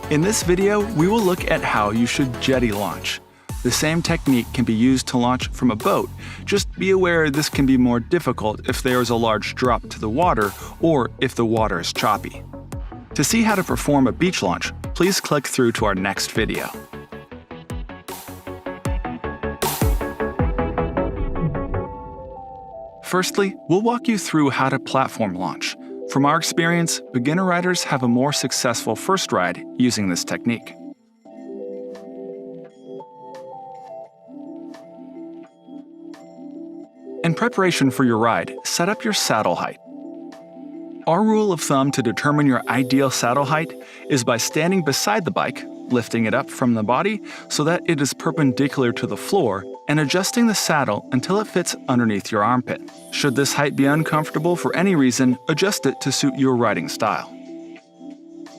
In this video, we will look at how you should jetty launch. The same technique can be used to launch from a boat, just be aware this can be more difficult if there is a large drop to the water or if the water is choppy. To see how to perform a beach launch, please click through to our next video. Firstly, we'll walk you through how to platform launch. From our experience, beginner riders have a more successful first ride using this technique. In preparation for your ride, set up your saddle height. Our rule of thumb to determine your ideal saddle height is by standing beside the bike, lifting it up from the body so that it is perpendicular to the floor, and adjusting the saddle until it fits underneath your armpit. Should this height be uncomfortable for any reason, adjust it to suit your riding style.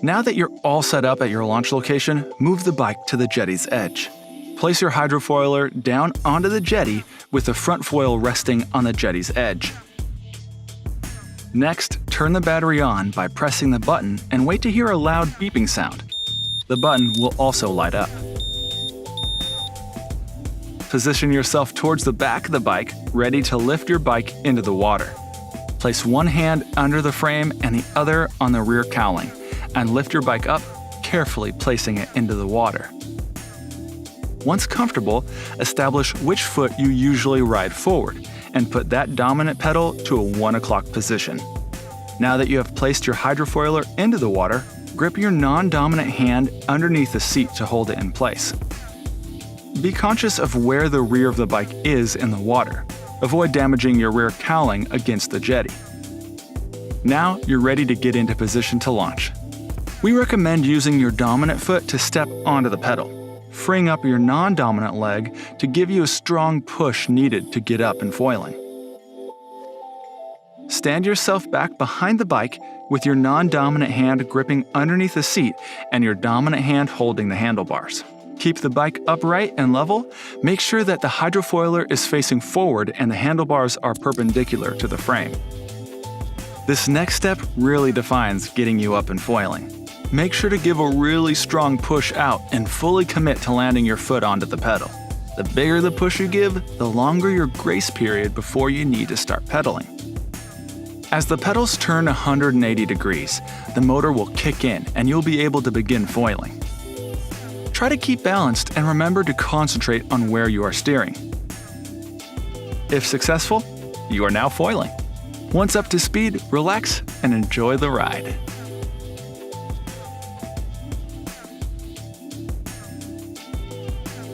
Now that you're all set up at your launch location, move the bike to the jetty's edge. Place your hydrofoiler down onto the jetty with the front foil resting on the jetty's edge. Next, turn the battery on by pressing the button and wait to hear a loud beeping sound. The button will also light up. Position yourself towards the back of the bike, ready to lift your bike into the water. Place one hand under the frame and the other on the rear cowling, and lift your bike up, carefully placing it into the water. Once comfortable, establish which foot you usually ride forward, and put that dominant pedal to a 1 o'clock position. Now that you have placed your hydrofoiler into the water, grip your non-dominant hand underneath the seat to hold it in place. Be conscious of where the rear of the bike is in the water. Avoid damaging your rear cowling against the jetty. Now you're ready to get into position to launch. We recommend using your dominant foot to step onto the pedal, freeing up your non-dominant leg to give you a strong push needed to get up and foiling. Stand yourself back behind the bike with your non-dominant hand gripping underneath the seat and your dominant hand holding the handlebars. Keep the bike upright and level. Make sure that the hydrofoiler is facing forward and the handlebars are perpendicular to the frame. This next step really defines getting you up and foiling. Make sure to give a really strong push out and fully commit to landing your foot onto the pedal. The bigger the push you give, the longer your grace period before you need to start pedaling. As the pedals turn 180 degrees, the motor will kick in and you'll be able to begin foiling. Try to keep balanced and remember to concentrate on where you are steering. If successful, you are now foiling. Once up to speed, relax and enjoy the ride.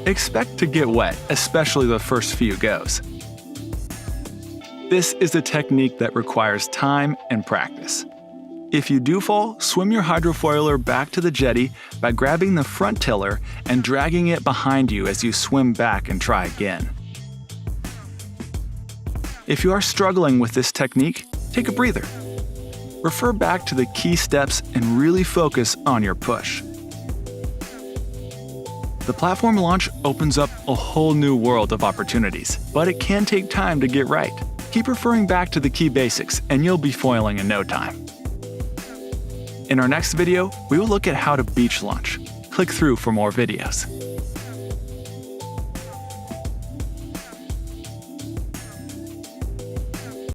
Expect to get wet, especially the first few goes. This is a technique that requires time and practice. If you do fall, swim your hydrofoiler back to the jetty by grabbing the front tiller and dragging it behind you as you swim back and try again. If you are struggling with this technique, take a breather. Refer back to the key steps and really focus on your push. The platform launch opens up a whole new world of opportunities, but it can take time to get right. Keep referring back to the key basics and you'll be foiling in no time. In our next video, we will look at how to beach launch. Click through for more videos.